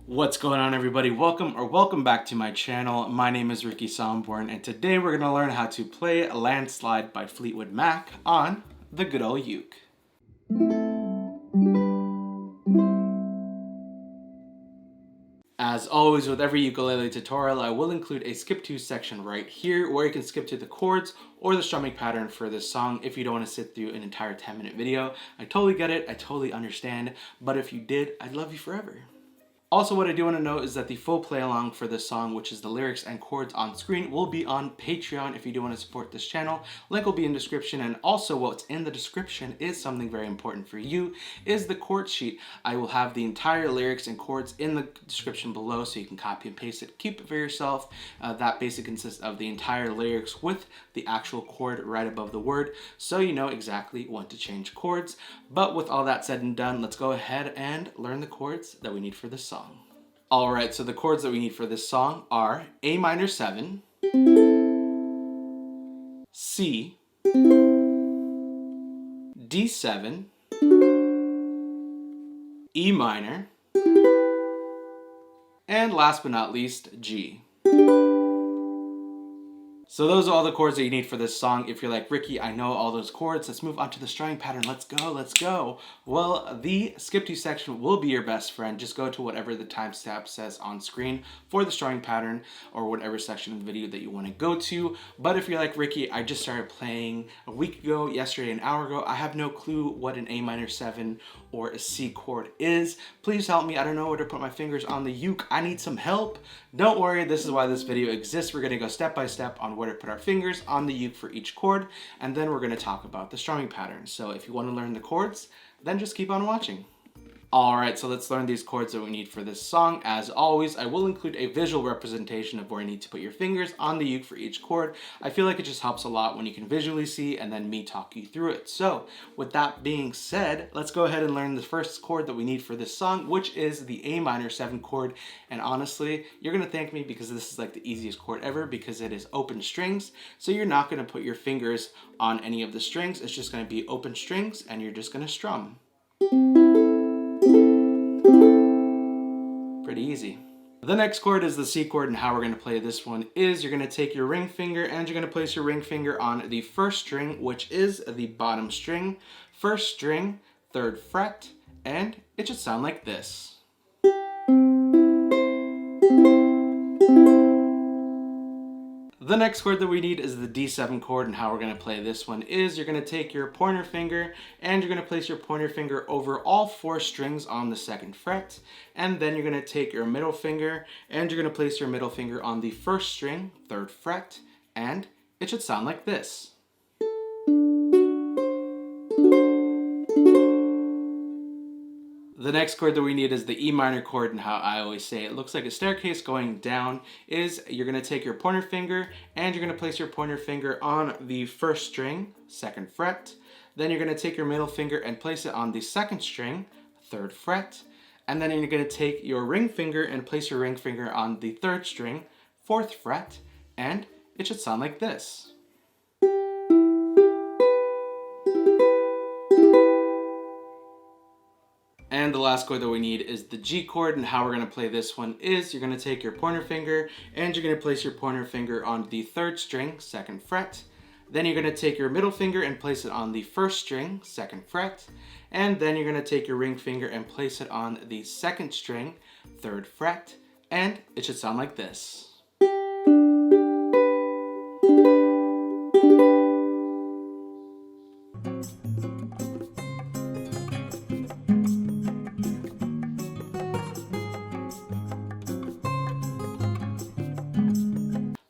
What's going on, everybody? Welcome back to my channel. My name is Ricky Somborn, and today we're going to learn how to play Landslide by Fleetwood Mac on the good old uke. As always with every ukulele tutorial, I will include a skip to section right here where you can skip to the chords or the strumming pattern for this song if you don't want to sit through an entire 10-minute video. I totally get it, I totally understand, but if you did, I'd love you forever. Also, what I do want to note is that the full play along for this song, which is the lyrics and chords on screen, will be on Patreon if you do want to support this channel. Link will be in description, and also what's in the description is something very important for you, is the chord sheet. I will have the entire lyrics and chords in the description below so you can copy and paste it. Keep it for yourself. That basically consists of the entire lyrics with the actual chord right above the word, so you know exactly when to change chords. But with all that said and done, let's go ahead and learn the chords that we need for this song. Alright, so the chords that we need for this song are A minor 7, C, D7, E minor, and last but not least, G. So those are all the chords that you need for this song. If you're like, Ricky, I know all those chords, let's move on to the strumming pattern. Let's go. Well, the skip to section will be your best friend. Just go to whatever the timestamp says on screen for the strumming pattern or whatever section of the video that you want to go to. But if you're like, Ricky, I just started playing a week ago, yesterday, an hour ago, I have no clue what an A minor 7 or a C chord is, please help me. I don't know where to put my fingers on the uke. I need some help. Don't worry, this is why this video exists. We're going to go step by step on where to put our fingers on the uke for each chord, and then we're going to talk about the strumming pattern. So if you want to learn the chords, then just keep on watching. Alright, so let's learn these chords that we need for this song. As always, I will include a visual representation of where you need to put your fingers on the uke for each chord. I feel like it just helps a lot when you can visually see and then me talk you through it. So, with that being said, let's go ahead and learn the first chord that we need for this song, which is the A minor 7 chord. And honestly, you're going to thank me because this is like the easiest chord ever because it is open strings. So you're not going to put your fingers on any of the strings. It's just going to be open strings and you're just going to strum. Pretty easy. The next chord is the C chord, and how we're going to play this one is you're going to take your ring finger and you're going to place your ring finger on the first string, which is the bottom string, first string, 3rd fret, and it should sound like this. The next chord that we need is the D7 chord, and how we're going to play this one is you're going to take your pointer finger and you're going to place your pointer finger over all 4 strings on the 2nd fret, and then you're going to take your middle finger and you're going to place your middle finger on the 1st string, 3rd fret, and it should sound like this. The next chord that we need is the E minor chord, and how I always say it looks like a staircase going down is you're going to take your pointer finger and you're going to place your pointer finger on the 1st string, 2nd fret. Then you're going to take your middle finger and place it on the 2nd string, 3rd fret. And then you're going to take your ring finger and place your ring finger on the 3rd string, 4th fret, and it should sound like this. And the last chord that we need is the G chord, and how we're going to play this one is you're going to take your pointer finger and you're going to place your pointer finger on the 3rd string, 2nd fret. Then you're going to take your middle finger and place it on the 1st string, 2nd fret. And then you're going to take your ring finger and place it on the 2nd string, 3rd fret. And it should sound like this.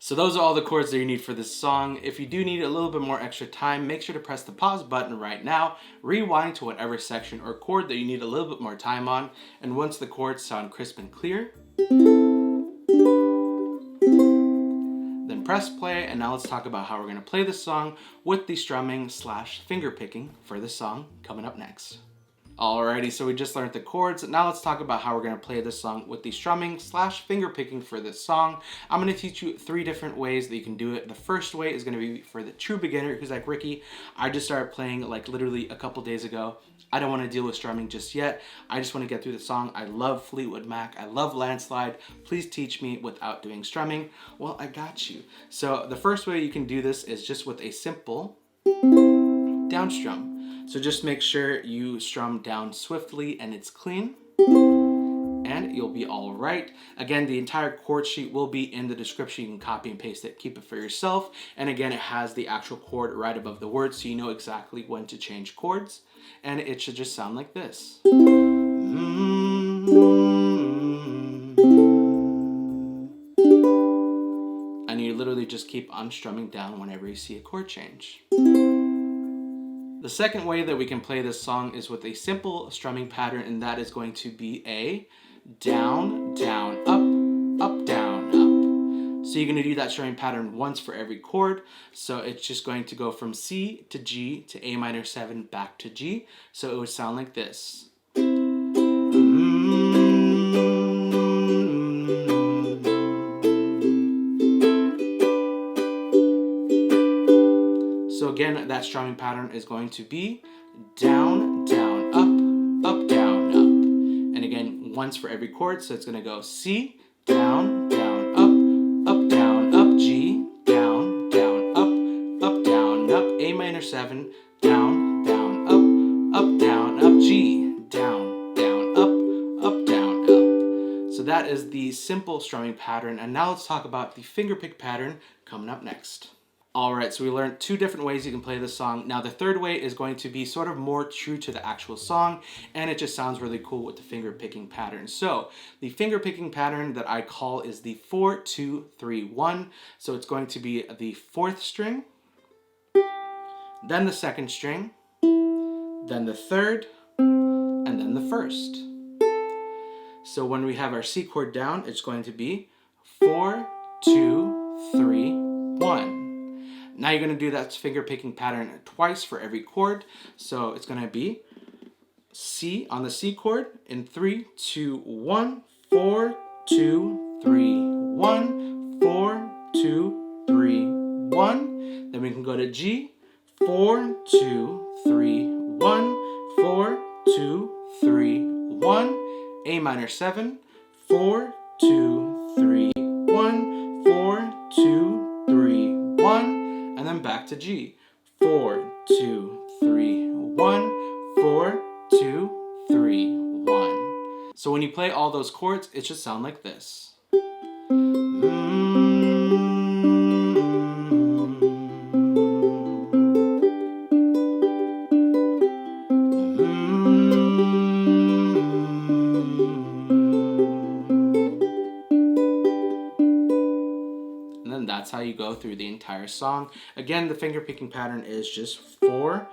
So those are all the chords that you need for this song. If you do need a little bit more extra time, make sure to press the pause button right now, rewind to whatever section or chord that you need a little bit more time on, and once the chords sound crisp and clear, then press play, and now let's talk about how we're going to play this song with the strumming / finger picking for this song coming up next. Alrighty, so we just learned the chords. Now let's talk about how we're going to play this song with the strumming / finger picking for this song. I'm going to teach you 3 different ways that you can do it. The first way is going to be for the true beginner who's like, Ricky, I just started playing like literally a couple days ago. I don't want to deal with strumming just yet. I just want to get through the song. I love Fleetwood Mac. I love Landslide. Please teach me without doing strumming. Well, I got you. So the first way you can do this is just with a simple down strum. So just make sure you strum down swiftly and it's clean, and you'll be all right. Again, the entire chord sheet will be in the description. You can copy and paste it, keep it for yourself. And again, it has the actual chord right above the word, so you know exactly when to change chords. And it should just sound like this. And you literally just keep on strumming down whenever you see a chord change. The second way that we can play this song is with a simple strumming pattern, and that is going to be a down, down, up, down, up. So you're going to do that strumming pattern once for every chord. So it's just going to go from C to G to A-7 back to G. So it would sound like this. So again, that strumming pattern is going to be down, down, up, down, up. And again, once for every chord, so it's going to go C, down, down, down, up, G, down, down, up, down, up, A-7, down, down, down, up, G, down, down, down, up. So that is the simple strumming pattern. And now let's talk about the fingerpick pattern coming up next. Alright, so we learned 2 different ways you can play this song. Now the third way is going to be sort of more true to the actual song, and it just sounds really cool with the finger picking pattern. So the finger picking pattern that I call is the 4-2-3-1. So it's going to be the 4th string, then the 2nd string, then the 3rd, and then the 1st. So when we have our C chord down, it's going to be 4, 2, 3, 1. Now you're going to do that finger picking pattern twice for every chord. So it's going to be C on the C chord in 3, 2, 1, 4, 2, 3, 1, 4, 2, 3, 1. Then we can go to G, 4, 2, 3, 1, 4, 2, 3, 1, A-7, 4, 2, 3, 1, 4, 2, 3, 1. And then back to G. 4, 2, 3, 1, 4, 2, 3, 1. So when you play all those chords, it should sound like this. That's how you go through the entire song. Again, the finger picking pattern is just 4,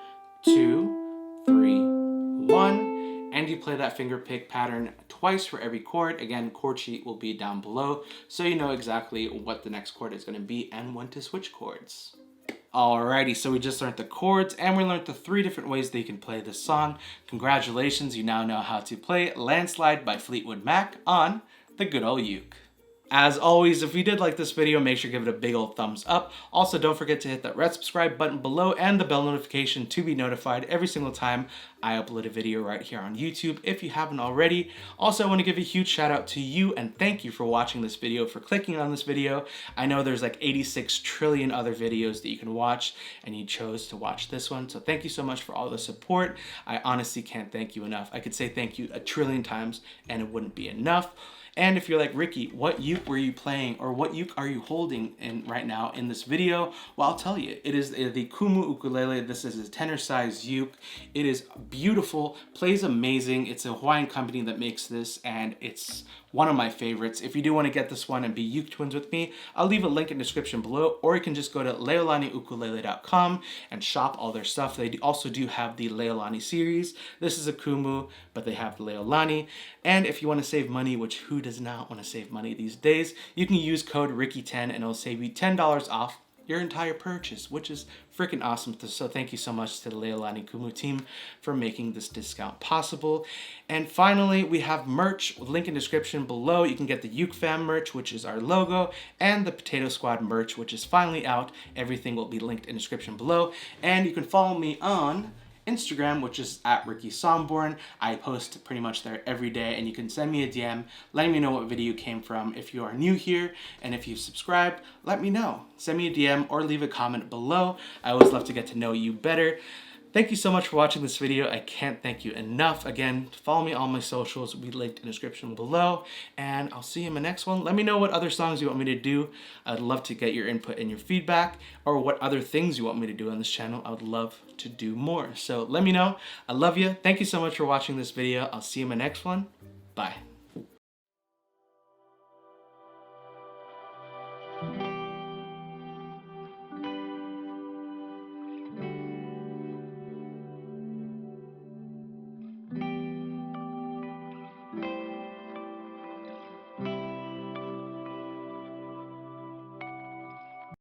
2, 3, 1, and you play that finger pick pattern twice for every chord. Again, chord sheet will be down below, so you know exactly what the next chord is going to be and when to switch chords. Alrighty, so we just learned the chords, and we learned the 3 different ways that you can play this song. Congratulations, you now know how to play Landslide by Fleetwood Mac on the good old uke. As always, if you did like this video, make sure to give it a big old thumbs up. Also, don't forget to hit that red subscribe button below and the bell notification to be notified every single time I upload a video right here on YouTube if you haven't already. Also, I want to give a huge shout out to you and thank you for watching this video, for clicking on this video. I know there's like 86 trillion other videos that you can watch, and you chose to watch this one. So thank you so much for all the support. I honestly can't thank you enough. I could say thank you a trillion times and it wouldn't be enough. And if you're like, Ricky, what uke were you playing, or what uke are you holding in right now in this video? Well, I'll tell you. It is the Kumu ukulele. This is a tenor size uke. It is beautiful, plays amazing. It's a Hawaiian company that makes this, and it's one of my favorites. If you do want to get this one and be uke twins with me, I'll leave a link in the description below, or you can just go to leolaniukulele.com and shop all their stuff. They also do have the Leolani series. This is a Kumu, but they have the Leolani. And if you want to save money, which who does not want to save money these days, you can use code Ricky10 and it'll save you $10 off your entire purchase, which is freaking awesome. So thank you so much to the Leilani Kumu team for making this discount possible. And finally, we have merch, link in description below. You can get the Uke Fam merch, which is our logo, and the Potato Squad merch, which is finally out. Everything will be linked in description below. And you can follow me on Instagram, which is at Ricky Somborn. I post pretty much there every day, and you can send me a DM letting me know what video you came from. If you are new here and if you've subscribed, let me know. Send me a DM or leave a comment below. I always love to get to know you better. Thank you so much for watching this video. I can't thank you enough. Again, follow me on my socials. We linked in the description below, and I'll see you in my next one. Let me know what other songs you want me to do. I'd love to get your input and your feedback, or what other things you want me to do on this channel. I would love to do more. So let me know. I love you. Thank you so much for watching this video. I'll see you in my next one. Bye.